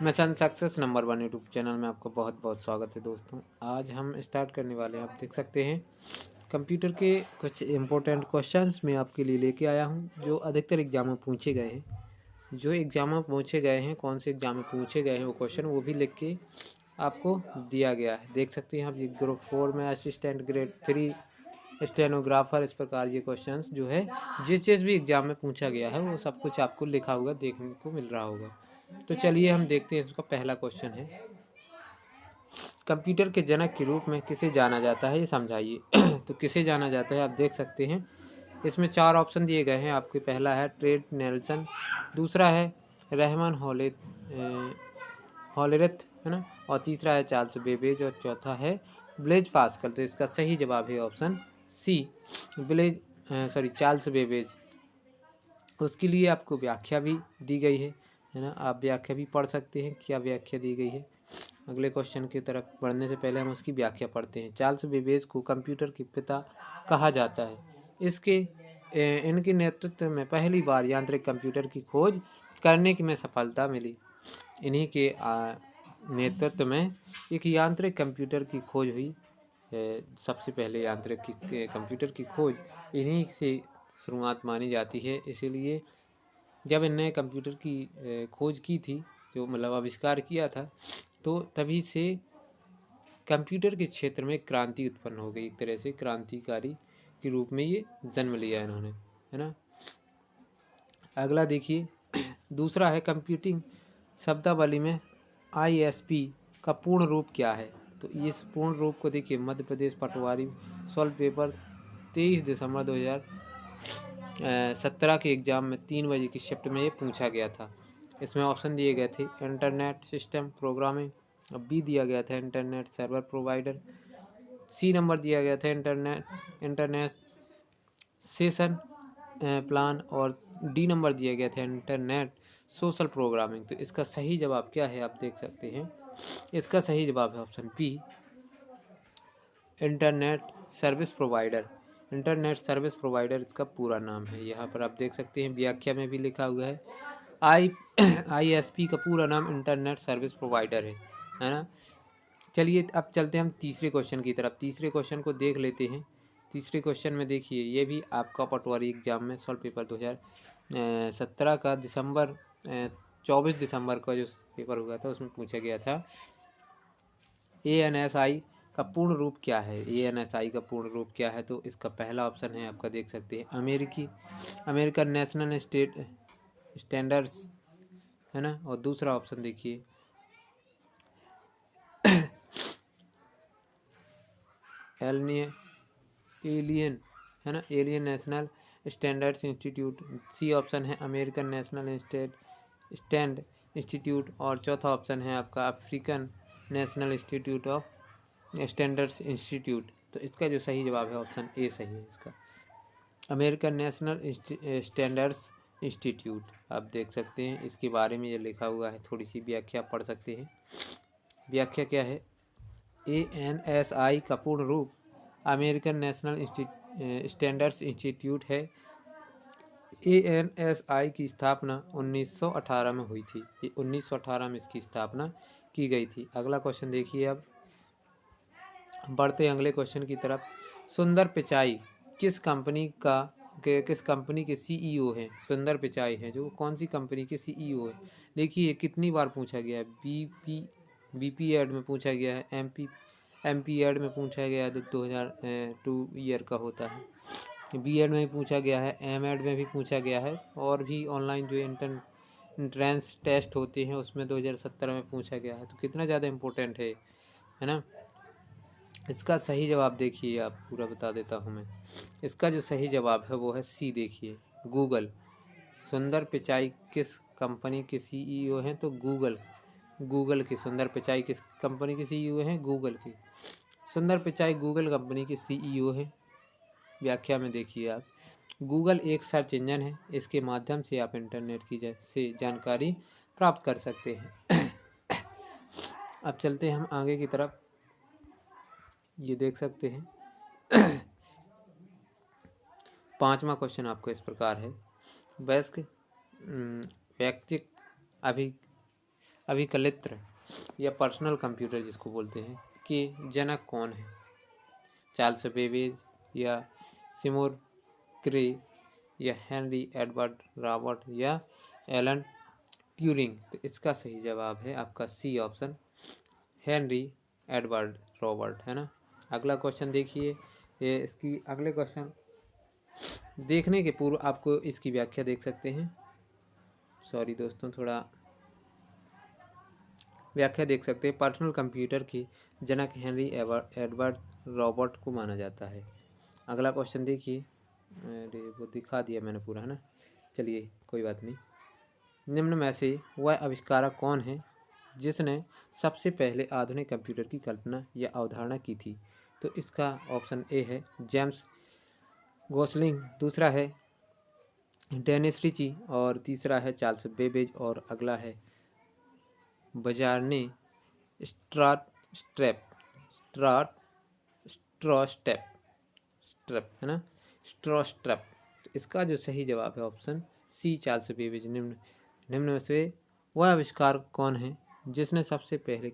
Mission success number 1 YouTube channel में आपका बहुत बहुत स्वागत है दोस्तों। आज हम स्टार्ट करने वाले हैं। आप देख सकते हैं कंप्यूटर के कुछ इम्पोर्टेंट क्वेश्चंस मैं आपके लिए लेके आया हूं जो अधिकतर एग्जाम में पूछे गए हैं। जो एग्जाम में पूछे गए हैं, कौन से एग्जाम में पूछे गए हैं वो क्वेश्चन, वो भी लिख के आपको दिया गया है। देख सकते हैं आप, ये ग्रुप 4 में असिस्टेंट, ग्रेड 3 स्टेनोग्राफर, इस प्रकार ये क्वेश्चंस जो है जिस भी एग्जाम में पूछा गया है वो सब कुछ आपको लिखा हुआ देखने को मिल रहा होगा। तो चलिए हम देखते हैं। इसका पहला क्वेश्चन है, कंप्यूटर के जनक के रूप में किसे जाना जाता है, ये समझाइए। तो किसे जाना जाता है आप देख सकते हैं, इसमें 4 ऑप्शन दिए गए हैं आपके। पहला है ट्रेड नेल्सन, दूसरा है रहमान हॉलेरथ, है ना, और तीसरा है चार्ल्स बेबेज, और चौथा है ब्लेज पास्कल। तो इसका सही जवाब है ऑप्शन सी, चार्ल्स बेबेज। उसके लिए आपको व्याख्या भी दी गई है ना, आप व्याख्या भी पढ़ सकते हैं। क्या व्याख्या दी गई है, अगले क्वेश्चन की तरफ बढ़ने से पहले हम उसकी व्याख्या पढ़ते हैं। चार्ल्स बेबेज को कंप्यूटर के पिता कहा जाता है। इनके नेतृत्व में पहली बार यांत्रिक कंप्यूटर की खोज करने की में सफलता मिली। इन्हीं के नेतृत्व में एक यांत्रिक कंप्यूटर की खोज हुई। सबसे पहले यांत्रिक कंप्यूटर की खोज इन्हीं से शुरुआत मानी जाती है। इसीलिए जब इन्होंने कंप्यूटर की खोज की थी, जो मतलब आविष्कार किया था, तो तभी से कंप्यूटर के क्षेत्र में क्रांति उत्पन्न हो गई। एक तरह से क्रांतिकारी के रूप में ये जन्म लिया इन्होंने, है ना। अगला देखिए, दूसरा है कंप्यूटिंग शब्दावली में ISP का पूर्ण रूप क्या है। तो इस पूर्ण रूप को देखिए, मध्य प्रदेश पटवारी सॉल्व पेपर 23 दिसंबर 2017 के एग्जाम में 3 बजे की शिफ्ट में ये पूछा गया था। इसमें ऑप्शन दिए गए थे इंटरनेट सिस्टम प्रोग्रामिंग, बी दिया गया था internet server provider, C number दिया गया था इंटरनेट सेशन प्लान, और डी नंबर दिया गया था इंटरनेट सोशल प्रोग्रामिंग। तो इसका सही जवाब क्या है आप देख सकते हैं, इसका सही जवाब है option B, internet service provider. Internet service provider इसका पूरा नाम है। यहाँ पर आप देख सकते हैं व्याख्या में भी लिखा हुआ है ISP का पूरा नाम इंटरनेट सर्विस प्रोवाइडर है ना। चलिए अब चलते हैं हम तीसरे क्वेश्चन की तरफ। तीसरे क्वेश्चन को देख लेते हैं। तीसरे क्वेश्चन में देखिए, ये भी आपका पटवारी एग्जाम में सॉल्व पेपर 2017 का 24 दिसंबर का जो पेपर हुआ था उसमें पूछा गया था। ANSI का पूर्ण रूप क्या है। ANSI का पूर्ण रूप क्या है, तो इसका पहला ऑप्शन है आपका देख सकते हैं अमेरिकन नेशनल स्टैंडर्ड्स, है ना, और दूसरा ऑप्शन देखिए एलियन, है ना, alien national standards institute. C option है अमेरिकन नेशनल स्टैंड इंस्टीट्यूट, और चौथा ऑप्शन है आपका African national institute of standards institute. तो इसका जो सही जवाब है ऑप्शन ए सही है इसका, अमेरिकन नेशनल स्टैंडर्ड्स इंस्टीट्यूट। आप देख सकते हैं इसके बारे में ये लिखा हुआ है, थोड़ी सी व्याख्या पढ़ सकते हैं। व्याख्या क्या है, ANSI का पूर्ण रूप अमेरिकन नेशनल स्टैंडर्ड्स इंस्टीट्यूट है। ANSI की स्थापना 1918 में हुई थी। 1918 में इसकी स्थापना की गई थी। अगला क्वेश्चन देखिए, अब बढ़ते अगले क्वेश्चन की तरफ। सुंदर पिचाई किस कंपनी के CEO हैं। सुंदर पिचाई हैं जो कौन सी कंपनी के CEO हैं। देखिए कितनी बार पूछा गया है, BP एड में पूछा गया है, MP एड में पूछा गया है, 2002 ईयर का होता है। B एड में भी पूछा गया है, M एड में भी पूछा गया है, और भी ऑनलाइन जो इंट्रेंस टेस्ट होते हैं उसमें 2017 में पूछा गया है। तो कितना ज़्यादा इम्पोर्टेंट है ना। इसका सही जवाब देखिए, आप पूरा बता देता हूँ मैं। इसका जो सही जवाब है वो है सी, देखिए गूगल। सुंदर पिचाई किस कंपनी के CEO हैं, तो गूगल की सुंदर पिचाई किस कंपनी के CEO हैं, गूगल की। सुंदर पिचाई गूगल कंपनी के CEO हैं। व्याख्या में देखिए आप, गूगल एक सर्च इंजन है, इसके माध्यम से आप इंटरनेट से जानकारी प्राप्त कर सकते हैं। अब चलते हैं हम आगे की तरफ। ये देख सकते हैं पांचवा क्वेश्चन आपको इस प्रकार है, वयस्क व्यक्ति अभिकलित्र या पर्सनल कंप्यूटर जिसको बोलते हैं के जनक कौन है? चार्ल्स बेबेज या सिमोर क्रे या हेनरी एडवर्ड रॉबर्ट या एलन ट्यूरिंग? तो इसका सही जवाब है आपका C option, Henry Edward Robert, है ना। अगला क्वेश्चन देखिए, ये इसकी अगले क्वेश्चन देखने के पूर्व आपको इसकी व्याख्या देख सकते हैं। सॉरी दोस्तों, थोड़ा व्याख्या देख सकते हैं। पर्सनल कंप्यूटर की जनक हेनरी एडवर्ड रॉबर्ट को माना जाता है। अगला क्वेश्चन देखिए, अरे वो दिखा दिया मैंने पूरा, है ना। चलिए कोई बात नहीं। निम्न में से वह आविष्कारक कौन है जिसने सबसे पहले आधुनिक कंप्यूटर की कल्पना या अवधारणा की थी? तो इसका ऑप्शन ए है जेम्स गोसलिंग, दूसरा है डेनिस रिची और तीसरा है चार्ल्स बेबेज और अगला है बजारने स्ट्रॉस्ट्रैप, है ना, स्ट्रॉस्ट्रैप। तो इसका जो सही जवाब है ऑप्शन सी, चार्ल्स बेबेज। निम्न में से वह आविष्कार कौन है जिसने सबसे पहले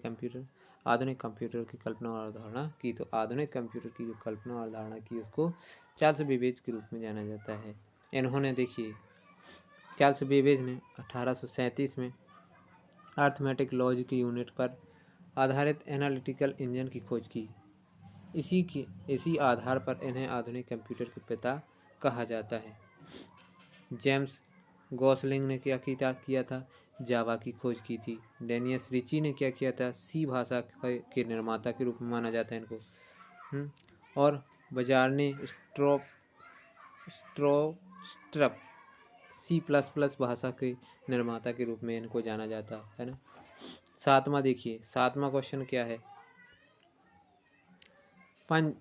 आधुनिक कंप्यूटर की कल्पना और अवधारणा की? तो आधुनिक कंप्यूटर की जो कल्पना और अवधारणा की उसको चार्ल्स बेबेज के रूप में जाना जाता है। इन्होंने देखिए, चार्ल्स बेबेज ने 1837 में अर्थमेटिक लॉजिक यूनिट पर आधारित एनालिटिकल इंजन की खोज की। इसी आधार पर इन्हें आधुनिक कंप्यूटर के पिता कहा जाता है। जेम्स गॉसलिंग ने क्या किया था? जावा की खोज की थी। डेनियस रिची ने क्या किया था? सी भाषा के निर्माता के रूप में माना जाता है इनको। और बजारने स्ट्रॉस्ट्रप C++ भाषा के निर्माता के रूप में इनको जाना जाता है ना। सातवां देखिए, सातवां क्वेश्चन क्या है? पंच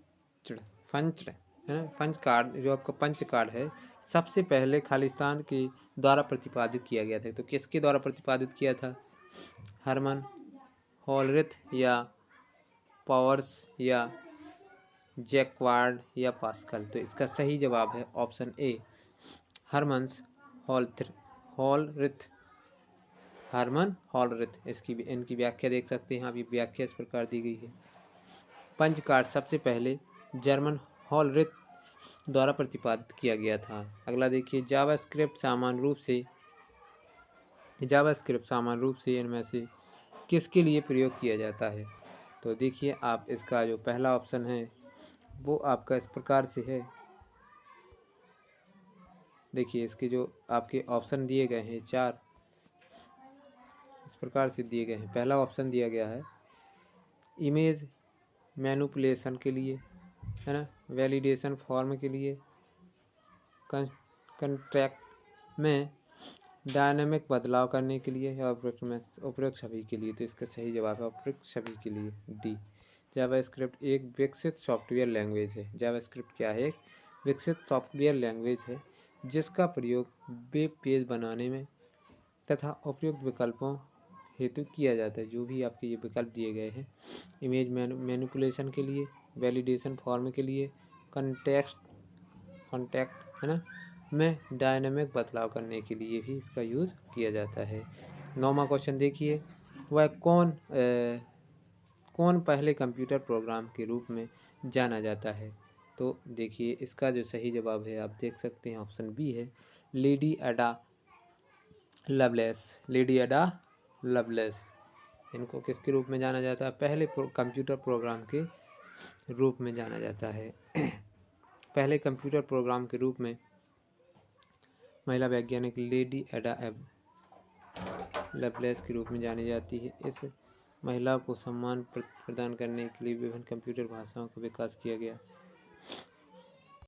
है ना, पंच कार्ड, जो आपका पंच कार्ड है सबसे पहले खालिस्तान के द्वारा प्रतिपादित किया गया था। तो किसके द्वारा प्रतिपादित किया था? हरमन हॉलरिथ या पावर्स या जैक्वार्ड या पास्कल? तो इसका सही जवाब है ऑप्शन ए, हरमन्स हरमन हॉलरिथ। इनकी व्याख्या देख सकते हैं। अभी व्याख्या इस प्रकार दी गई है। पंच कार्ड सबसे पहले जर्मन हॉलरिथ द्वारा प्रतिपादित किया गया था। अगला देखिए, जावास्क्रिप्ट सामान्य रूप से इनमें से किसके लिए प्रयोग किया जाता है? तो देखिए आप, इसका जो पहला ऑप्शन है वो आपका इस प्रकार से है। देखिए इसके जो आपके ऑप्शन दिए गए हैं 4 इस प्रकार से दिए गए हैं। पहला ऑप्शन दिया गया है इमेज मैनिपुलेशन के लिए, है ना, वैलिडेशन फॉर्म के लिए, कंट्रैक्ट में डायनामिक बदलाव करने के लिए या उपरोक्त सभी के लिए। तो इसका सही जवाब है उपरोक्त सभी के लिए, डी। जावास्क्रिप्ट एक विकसित सॉफ्टवेयर लैंग्वेज है। जावास्क्रिप्ट क्या है? एक विकसित सॉफ्टवेयर लैंग्वेज है जिसका प्रयोग वेब पेज बनाने में तथा उपयुक्त विकल्पों हेतु किया जाता है। जो भी आपके ये विकल्प दिए गए हैं, इमेज मैनिपुलेशन के लिए, वैलिडेशन फॉर्म के लिए, कॉन्टैक्ट, है ना, में डायनामिक बदलाव करने के लिए भी इसका यूज़ किया जाता है। 9वां क्वेश्चन देखिए, वह कौन पहले कंप्यूटर प्रोग्राम के रूप में जाना जाता है? तो देखिए इसका जो सही जवाब है आप देख सकते हैं, ऑप्शन बी है लेडी एडा लवलेस। इनको किसके रूप में जाना जाता है? पहले कंप्यूटर प्रोग्राम के रूप में जाना जाता है। पहले कंप्यूटर प्रोग्राम के रूप में महिला वैज्ञानिक लेडी एडा लवलेस के रूप में जानी जाती है। इस महिला को सम्मान प्रदान करने के लिए विभिन्न कंप्यूटर भाषाओं का विकास किया गया।